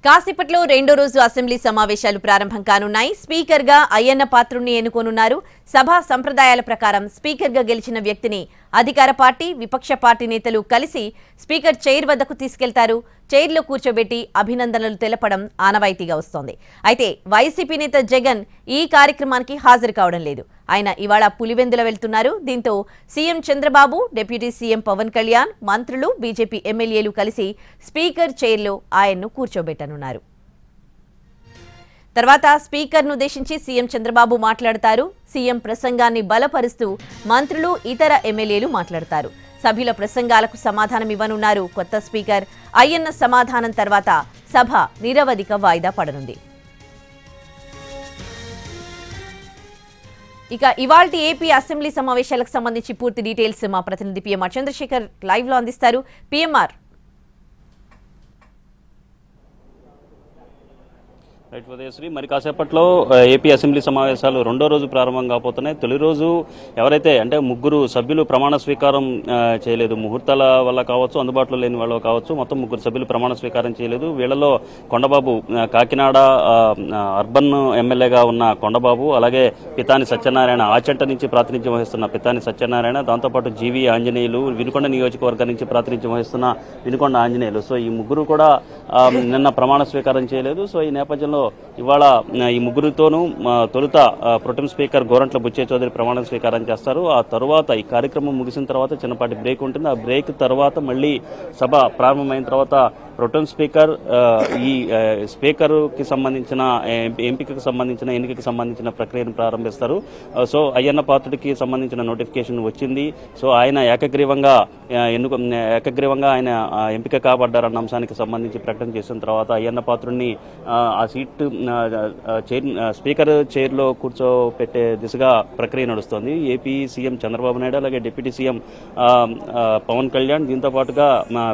కాసేపట్లో రెండో రోజు అసెంబ్లీ సమావేశాలు ప్రారంభం కానున్నాయి. స్పీకర్ గా అయ్యన్న పాత్రుణ్ణి ఎన్నుకోనున్నారు. సభా సంప్రదాయాల ప్రకారం స్పీకర్ గా గెలిచిన వ్యక్తిని అధికార పార్టీ, విపక్ష పార్టీ నేతలు కలిసి స్పీకర్ చైర్ వద్దకు తీసుకెళ్తారు. చైర్లో కూర్చోబెట్టి అభినందనలు తెలపడం ఆనవాయితీగా వస్తోంది. అయితే వైసీపీ నేత జగన్ ఈ కార్యక్రమానికి హాజరు కావడం లేదు. ఆయన ఇవాళ పులివెందుల వెళ్తున్నారు. దీంతో CM Chandrababu, deputy CM Pawan Kalyan, మంత్రులు, బీజేపీ ఎమ్మెల్యేలు కలిసి స్పీకర్ చైర్లో ఆయన్ను కూర్చోబెట్టనున్నారు. తర్వాత స్పీకర్ను ఉద్దేశించి సీఎం చంద్రబాబు మాట్లాడతారు. సీఎం ప్రసంగాన్ని బలపరుస్తూ మంత్రులు, ఇతర ఎమ్మెల్యేలు మాట్లాడతారు. సభ్యుల ప్రసంగాలకు సమాధానం ఇవ్వనున్నారు కొత్త స్పీకర్. అయ్యన్న సమాధానం తర్వాత సభ నిరవధిక వాయిదా పడనుంది. ఇక ఇవాల్టి ఏపీ అసెంబ్లీ సమావేశాలకు సంబంధించి పూర్తి డీటెయిల్స్ మా ప్రతినిధి పిఎంఆర్ చంద్రశేఖర్ లైవ్ లో అందిస్తారు. పిఎంఆర్. రైట్ ఉదయశ్రీ, మరి కాసేపట్లో ఏపీ అసెంబ్లీ సమావేశాలు రెండో రోజు ప్రారంభం కాబోతున్నాయి. తొలి రోజు ఎవరైతే అంటే ముగ్గురు సభ్యులు ప్రమాణ స్వీకారం చేయలేదు, ముహూర్తాల వల్ల కావచ్చు, అందుబాటులో లేని వాళ్ళు కావచ్చు, మొత్తం ముగ్గురు సభ్యులు ప్రమాణ స్వీకారం చేయలేదు. వీళ్లలో కొండబాబు, కాకినాడ అర్బన్ ఎమ్మెల్యేగా ఉన్న కొండబాబు, అలాగే పితాని సత్యనారాయణ, ఆచంట నుంచి ప్రాతినిధ్యం వహిస్తున్న పితాని సత్యనారాయణ, దాంతోపాటు జీవి ఆంజనేయులు, వినుకొండ నియోజకవర్గం నుంచి ప్రాతినిధ్యం వహిస్తున్న వినుకొండ ఆంజనేయులు. సో ఈ ముగ్గురు కూడా నిన్న ప్రమాణ స్వీకారం చేయలేదు. సో ఈ నేపథ్యంలో ఇవాళ ఈ ముగ్గురితోనూ తొలుత ప్రొటెం స్పీకర్ గోరంట్ల బుచ్చయ్య చౌదరి ప్రమాణ స్వీకారం చేస్తారు. ఆ తర్వాత ఈ కార్యక్రమం ముగిసిన తర్వాత చిన్నపాటి బ్రేక్ ఉంటుంది. ఆ బ్రేక్ తర్వాత మళ్ళీ సభ ప్రారంభమైన తర్వాత ప్రొటెం స్పీకర్ ఈ స్పీకర్కి సంబంధించిన ఎంపికకు సంబంధించిన ఎన్నికకు సంబంధించిన ప్రక్రియను ప్రారంభిస్తారు. సో అయ్యన్న పాత్రుడికి సంబంధించిన నోటిఫికేషన్ వచ్చింది. సో ఆయన ఏకగ్రీవంగా ఆయన ఎంపిక కాబడ్డారన్న అంశానికి సంబంధించి ప్రకటన చేసిన తర్వాత అయ్యన్న పాత్రుడిని ఆ సీట్ స్పీకర్ చైర్లో కూర్చోపెట్టే దిశగా ప్రక్రియ నడుస్తోంది. ఏపీ సీఎం చంద్రబాబు నాయుడు, అలాగే డిప్యూటీ సీఎం పవన్ కళ్యాణ్, దీంతో పాటుగా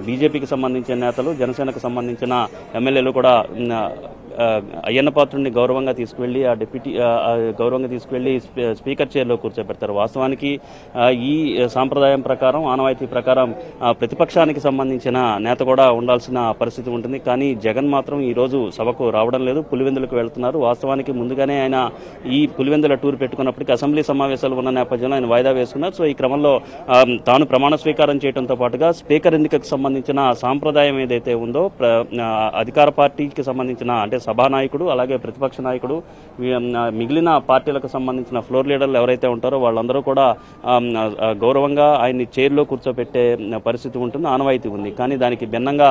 బీజేపీకి సంబంధించిన నేతలు, జనసేనకు సంబంధించిన ఎమ్మెల్యేలు కూడా అయ్యన్న పాత్రుడిని గౌరవంగా తీసుకువెళ్లి గౌరవంగా తీసుకువెళ్లి స్పీకర్ చైర్లో కూర్చోబెడతారు. వాస్తవానికి ఈ సాంప్రదాయం ప్రకారం, ఆనవాయితీ ప్రకారం ప్రతిపక్షానికి సంబంధించిన నేత కూడా ఉండాల్సిన పరిస్థితి ఉంటుంది. కానీ జగన్ మాత్రం ఈ రోజు సభకు రావడం లేదు, పులివెందులకు వెళ్తున్నారు. వాస్తవానికి ముందుగానే ఆయన ఈ పులివెందుల టూర్ పెట్టుకున్నప్పటికీ అసెంబ్లీ సమావేశాలు ఉన్న నేపథ్యంలో ఆయన వాయిదా వేసుకున్నారు. సో ఈ క్రమంలో తాను ప్రమాణ స్వీకారం చేయడంతో పాటుగా స్పీకర్ ఎన్నికకు సంబంధించిన సాంప్రదాయం ఏదైతే ఉందో, అధికార పార్టీకి సంబంధించిన అంటే సభానాయకుడు, అలాగే ప్రతిపక్ష నాయకుడు, మిగిలిన పార్టీలకు సంబంధించిన ఫ్లోర్ లీడర్లు ఎవరైతే ఉంటారో వాళ్ళందరూ కూడా గౌరవంగా ఆయన్ని చైర్లో కూర్చోబెట్టే పరిస్థితి ఉంటుంది, ఆనవాయితీ ఉంది. కానీ దానికి భిన్నంగా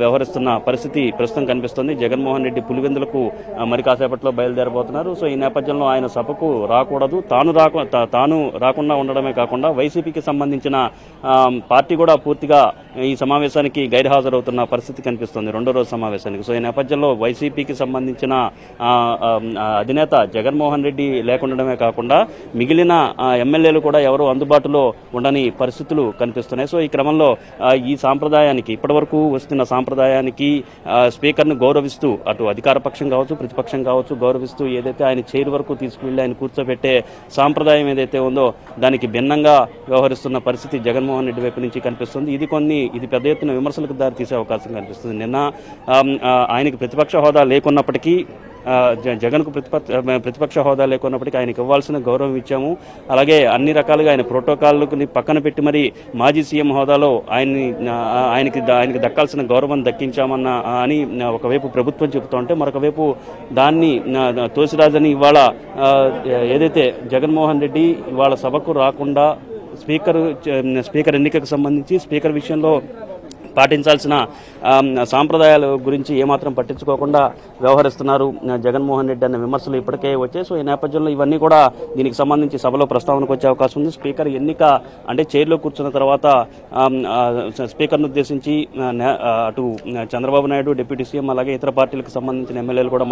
వ్యవహరిస్తున్న పరిస్థితి ప్రస్తుతం కనిపిస్తుంది. జగన్మోహన్ రెడ్డి పులివెందులకు మరి కాసేపట్లో బయలుదేరబోతున్నారు. సో ఈ నేపథ్యంలో ఆయన సభకు రాకూడదు, తాను రాకుండా ఉండడమే కాకుండా వైసీపీకి సంబంధించిన పార్టీ కూడా పూర్తిగా ఈ సమావేశానికి గైర్హాజరవుతున్న పరిస్థితి కనిపిస్తుంది, రెండో రోజు సమావేశానికి. సో ఈ నేపథ్యంలో వైసీపీకి సంబంధించిన అధినేత జగన్మోహన్ రెడ్డి లేకుండడమే కాకుండా మిగిలిన ఎమ్మెల్యేలు కూడా ఎవరు అందుబాటులో ఉండని పరిస్థితులు కనిపిస్తున్నాయి. సో ఈ క్రమంలో ఈ సాంప్రదాయానికి, ఇప్పటివరకు వస్తున్న సాంప్రదాయానికి స్పీకర్ను గౌరవిస్తూ అటు అధికార పక్షం కావచ్చు, ప్రతిపక్షం కావచ్చు గౌరవిస్తూ ఏదైతే ఆయన చైర్ వరకు తీసుకువెళ్లి ఆయన కూర్చోబెట్టే సాంప్రదాయం ఏదైతే ఉందో దానికి భిన్నంగా వ్యవహరిస్తున్న పరిస్థితి జగన్మోహన్ రెడ్డి వైపు నుంచి కనిపిస్తుంది. ఇది పెద్ద ఎత్తున విమర్శలకు దారితీసే అవకాశం కనిపిస్తుంది. నిన్న ఆయనకి ప్రతిపక్ష హోదా లేకున్నప్పటికీ, జగన్కు ప్రతిపక్ష హోదా లేకున్నప్పటికీ ఆయనకు ఇవ్వాల్సిన గౌరవం ఇచ్చాము, అలాగే అన్ని రకాలుగా ఆయన ప్రోటోకాల్ని పక్కన పెట్టి మరి మాజీ సీఎం హోదాలో ఆయనకి దక్కాల్సిన గౌరవం దక్కించామన్న అని ఒకవైపు ప్రభుత్వం చెబుతుంటే, మరొకవైపు దాన్ని తోసిరాజని ఇవాళ ఏదైతే జగన్మోహన్ రెడ్డి ఇవాళ సభకు రాకుండా స్పీకర్ ఎన్నికకు సంబంధించి స్పీకర్ విషయంలో పాటించాల్సిన సాంప్రదాయాల గురించి ఏమాత్రం పట్టించుకోకుండా వ్యవహరిస్తున్నారు జగన్మోహన్ రెడ్డి అన్న విమర్శలు ఇప్పటికే వచ్చాయి. సో ఈ నేపథ్యంలో ఇవన్నీ కూడా దీనికి సంబంధించి సభలో ప్రస్తావనకు వచ్చే అవకాశం ఉంది. స్పీకర్ ఎన్నిక అంటే చైర్లో కూర్చున్న తర్వాత స్పీకర్ను ఉద్దేశించి అటు చంద్రబాబు నాయుడు, డిప్యూటీ సీఎం, అలాగే ఇతర పార్టీలకు సంబంధించిన ఎమ్మెల్యేలు కూడా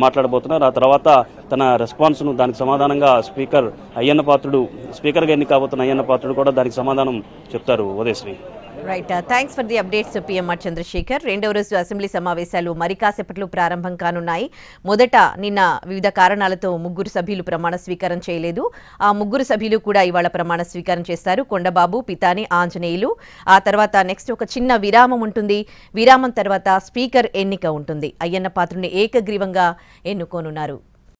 మాట్లాడబోతున్నారు. ఆ తర్వాత తన రెస్పాన్స్ను, దానికి సమాధానంగా స్పీకర్గా ఎన్నిక కాబోతున్న అయ్యన్న పాత్రుడు కూడా దానికి సమాధానం చెప్తారు. Udayasri. Right, thanks for the updates PMR Chandrasekhar. రెండవ రోజు అసెంబ్లీ సమావేశాలు మరి కాసేపట్లో ప్రారంభం కానున్నాయి. మొదట నిన్న వివిధ కారణాలతో 3 సభ్యులు ప్రమాణ స్వీకారం చేయలేదు. ఆ 3 సభ్యులు కూడా ఇవాళ ప్రమాణ స్వీకారం చేస్తారు. కొండబాబు, పితాని ఆంజనేయులు. ఆ తర్వాత నెక్స్ట్ ఒక చిన్న విరామం ఉంటుంది. విరామం తర్వాత స్పీకర్ ఎన్నిక ఉంటుంది. అయ్యన్న పాత్రుని ఏకగ్రీవంగా ఎన్నుకోనున్నారు.